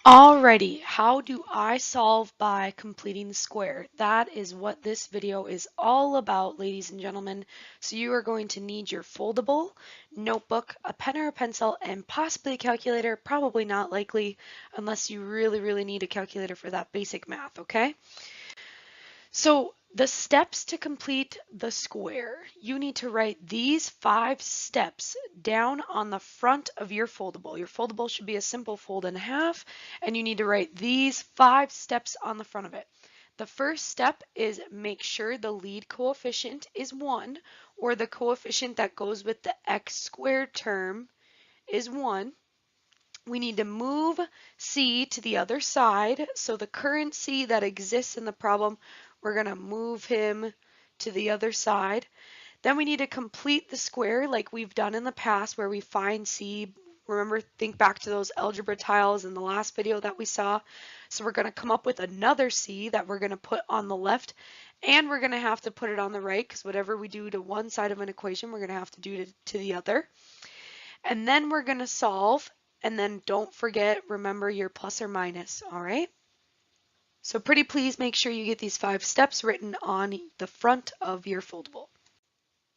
Alrighty, how do I solve by completing the square? That is what this video is all about, ladies and gentlemen. So you are going to need your foldable notebook, a pen or a pencil, and possibly a calculator. Probably not likely unless you really need a calculator for that basic math, okay? So the steps to complete the square, you need to write these 5 steps down on the front of your foldable. Your foldable should be a simple fold in half, and you need to write these 5 steps on the front of it. The first step is make sure the lead coefficient is 1, or the coefficient that goes with the x squared term is 1. We need to move C to the other side. So the current C that exists in the problem, we're going to move him to the other side. Then we need to complete the square like we've done in the past where we find C. Remember, think back to those algebra tiles in the last video that we saw. So we're going to come up with another C that we're going to put on the left, and we're going to have to put it on the right because whatever we do to one side of an equation, we're going to have to do to the other. And then we're going to solve, and then don't forget, remember your plus or minus, all right? So pretty please make sure you get these 5 steps written on the front of your foldable.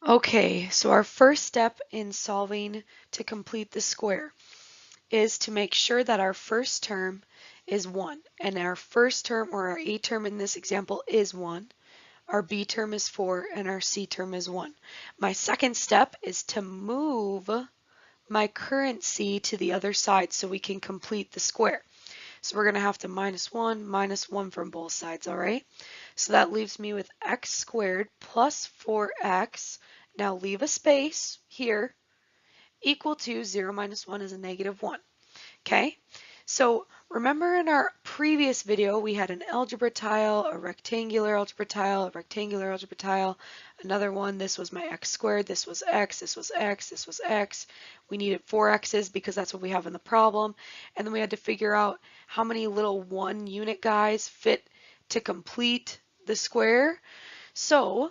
Okay, so our first step in solving to complete the square is to make sure that our first term is 1. And our first term, or our A term in this example, is 1. Our B term is 4, and our C term is 1. My second step is to move my current C to the other side so we can complete the square. So we're going to have to minus 1 from both sides, all right? So that leaves me with x squared plus 4x, now leave a space here, equal to 0 minus 1 is a negative 1, okay? So remember in our previous video, we had an algebra tile, a rectangular algebra tile, a rectangular algebra tile, another one. This was my x squared, this was x, this was x, this was x. We needed 4 x's because that's what we have in the problem. And then we had to figure out how many little 1 unit guys fit to complete the square. So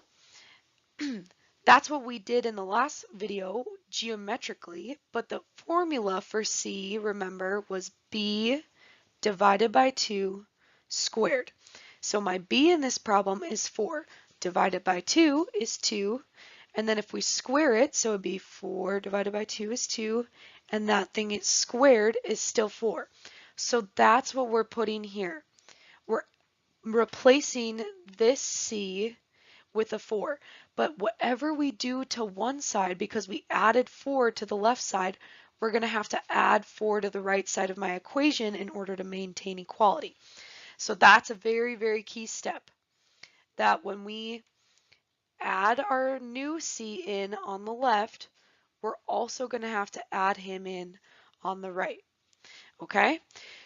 that's what we did in the last video geometrically, but the formula for C, remember, was B divided by 2 squared. So my B in this problem is 4. Divided by 2 is 2. And then if we square it, so it would be 4 divided by 2 is 2. And that thing is squared is still 4. So that's what we're putting here. We're replacing this C with a 4. But whatever we do to one side, because we added 4 to the left side, we're going to have to add 4 to the right side of my equation in order to maintain equality. So that's a very key step, that when we add our new C in on the left, we're also going to have to add him in on the right. Okay,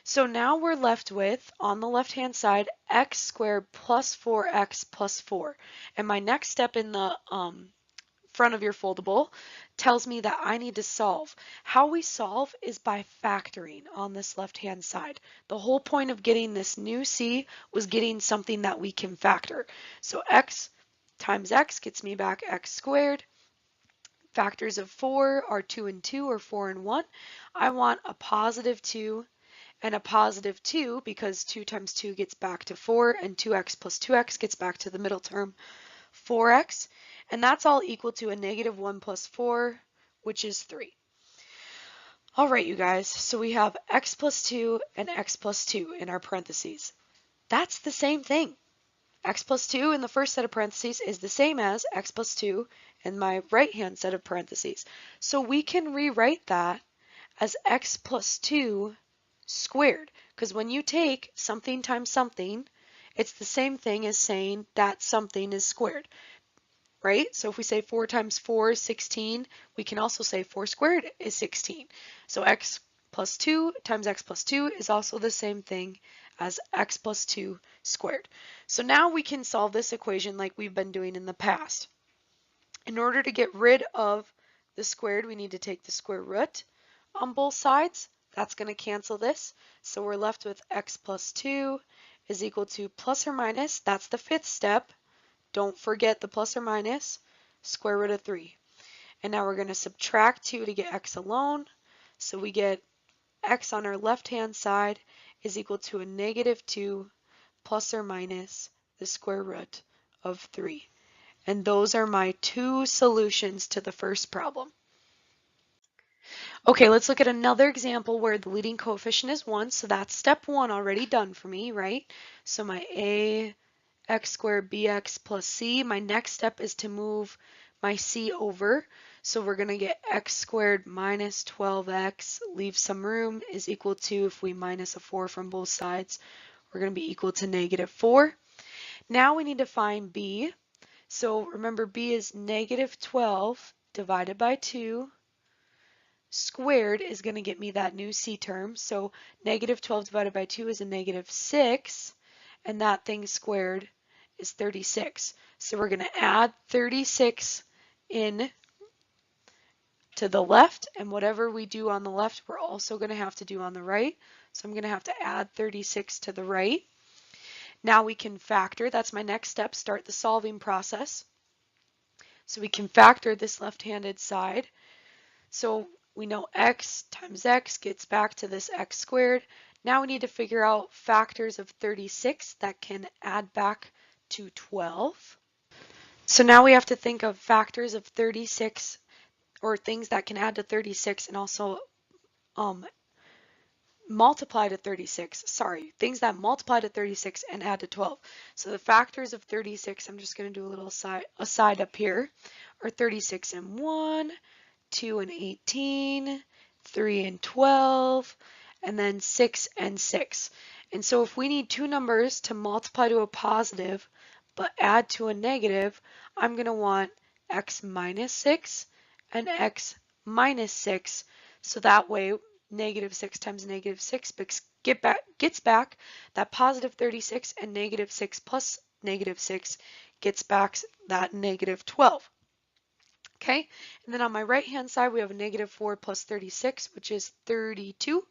so now we're left with, on the left-hand side, x squared plus 4x plus 4. And my next step in the front of your foldable tells me that I need to solve. How we solve is by factoring on this left-hand side. The whole point of getting this new C was getting something that we can factor. So x times x gets me back x squared. Factors of 4 are 2 and 2, or 4 and 1. I want a positive 2 and a positive 2 because 2 times 2 gets back to 4, and 2x plus 2x gets back to the middle term, 4x. And that's all equal to a negative 1 plus 4, which is 3. All right, you guys, so we have x plus 2 and x plus 2 in our parentheses. That's the same thing. X plus 2 in the first set of parentheses is the same as x plus 2 in my right-hand set of parentheses. So we can rewrite that as x plus 2 squared, because when you take something times something, it's the same thing as saying that something is squared, right? So if we say 4 times 4 is 16, we can also say 4 squared is 16. So x plus 2 times x plus 2 is also the same thing as x plus 2 squared. So now we can solve this equation like we've been doing in the past. In order to get rid of the squared, we need to take the square root on both sides. That's going to cancel this. So we're left with x plus 2 is equal to plus or minus, that's the 5th step. Don't forget the plus or minus, square root of 3. And now we're going to subtract 2 to get x alone. So we get x on our left-hand side is equal to a negative 2 plus or minus the square root of 3. And those are my two solutions to the first problem. Okay, let's look at another example where the leading coefficient is 1. So that's step 1 already done for me, right? So my a x squared bx plus c. My next step is to move my c over. So we're going to get x squared minus 12x, leave some room, is equal to, if we minus a 4 from both sides, we're going to be equal to negative 4. Now we need to find b. So remember, b is negative 12 divided by 2 squared is going to get me that new c term. So negative 12 divided by 2 is a negative 6, and that thing squared is 36. So we're going to add 36 in to the left, and whatever we do on the left, we're also going to have to do on the right. So I'm going to have to add 36 to the right. Now we can factor. That's my next step, start the solving process. So we can factor this left-handed side. So we know x times x gets back to this x squared. Now we need to figure out factors of 36 that can add back to 12. So now we have to think of factors of 36, or things that can add to 36 and also multiply to 36. Sorry, things that multiply to 36 and add to 12. So the factors of 36, I'm just going to do a little aside up here, are 36 and 1, 2 and 18, 3 and 12, and then 6 and 6. And so if we need two numbers to multiply to a positive but add to a negative, I'm going to want x minus 6 and x minus 6. So that way, negative 6 times negative 6 gets back that positive 36, and negative 6 plus negative 6 gets back that negative 12. Okay, and then on my right hand side, we have a negative 4 plus 36, which is 32.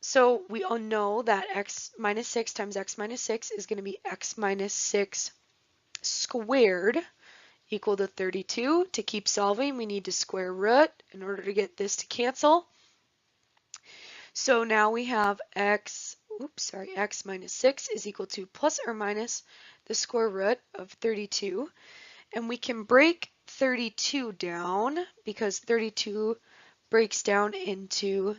So we all know that x minus 6 times x minus 6 is going to be x minus 6 squared equal to 32. To keep solving, we need to square root in order to get this to cancel. So now we have x minus 6 is equal to plus or minus the square root of 32. And we can break 32 down because 32 breaks down into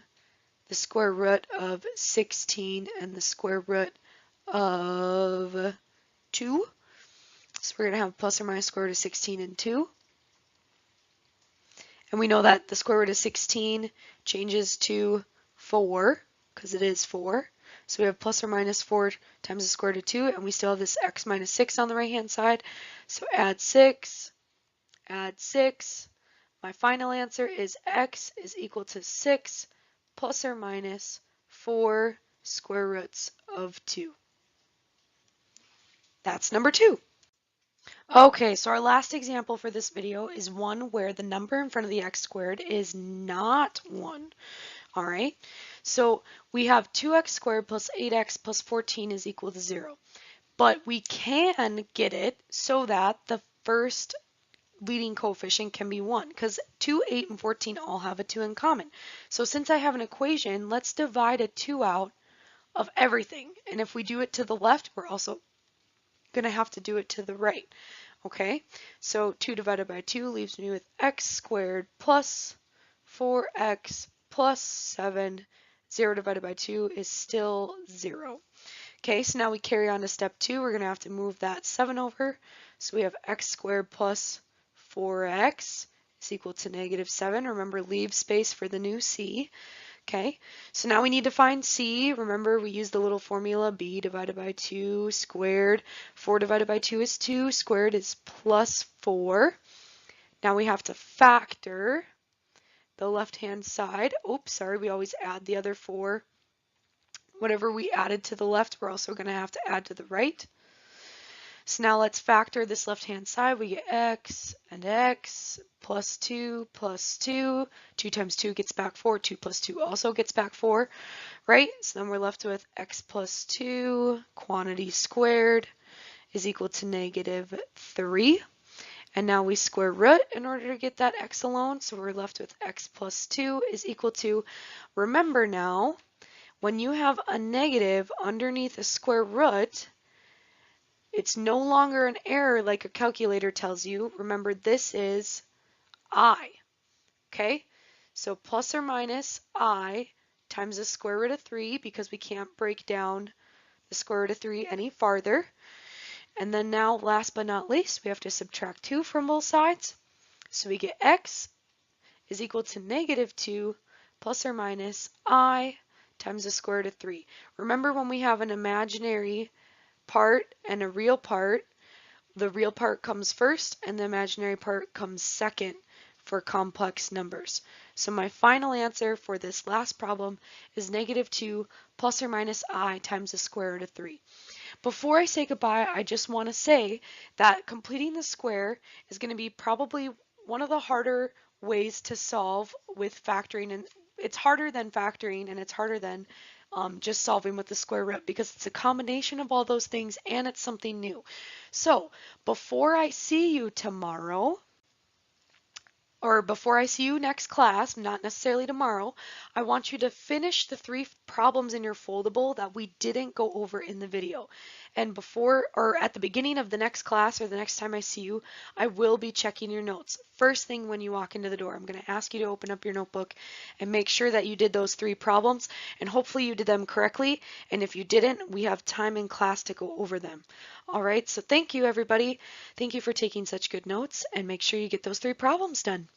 the square root of 16 and the square root of 2. So we're going to have plus or minus square root of 16 and 2. And we know that the square root of 16 changes to 4 because it is 4. So we have plus or minus 4 times the square root of 2, and we still have this x minus 6 on the right hand side. So add 6. Add 6. My final answer is x is equal to 6 plus or minus 4 square roots of 2. That's number 2. Okay, so our last example for this video is one where the number in front of the x squared is not 1. All right, so we have 2x squared plus 8x plus 14 is equal to 0. But we can get it so that the first leading coefficient can be 1 because 2, 8, and 14 all have a 2 in common. So since I have an equation, let's divide a 2 out of everything. And if we do it to the left, we're also going to have to do it to the right. Okay, so 2 divided by 2 leaves me with x squared plus 4x plus 7. 0 divided by 2 is still 0. Okay, so now we carry on to step 2. We're going to have to move that 7 over. So we have x squared plus 4x is equal to negative 7. Remember, leave space for the new c. Okay, so now we need to find c. Remember, we use the little formula b divided by 2 squared. 4 divided by 2 is 2. Squared is plus 4. Now we have to factor the left-hand side. Oops, sorry, we always add the other 4. Whatever we added to the left, we're also going to have to add to the right. So now let's factor this left-hand side. We get x and x plus 2 plus 2. 2 times 2 gets back 4. 2 plus 2 also gets back 4, right? So then we're left with x plus 2 quantity squared is equal to negative 3. And now we square root in order to get that x alone. So we're left with x plus 2 is equal to, remember now, When you have a negative underneath a square root, it's no longer an error like a calculator tells you. Remember, this is I, okay? So plus or minus I times the square root of 3, because we can't break down the square root of 3 any farther. And then now, last but not least, we have to subtract 2 from both sides. So we get x is equal to negative 2 plus or minus I times the square root of 3. Remember, when we have an imaginary part and a real part, the real part comes first and the imaginary part comes second for complex numbers. So my final answer for this last problem is negative 2 plus or minus I times the square root of 3. Before I say goodbye, I just want to say that completing the square is going to be probably one of the harder ways to solve with factoring, and it's harder than factoring, and it's harder than just solving with the square root, because it's a combination of all those things and it's something new. So before I see you tomorrow, or before I see you next class, not necessarily tomorrow, I want you to finish the 3 problems in your foldable that we didn't go over in the video. And before, or at the beginning of the next class or the next time I see you, I will be checking your notes. First thing when you walk into the door, I'm going to ask you to open up your notebook and make sure that you did those 3 problems, and hopefully you did them correctly. And if you didn't, we have time in class to go over them. All right, so thank you, everybody. Thank you for taking such good notes, and make sure you get those 3 problems done.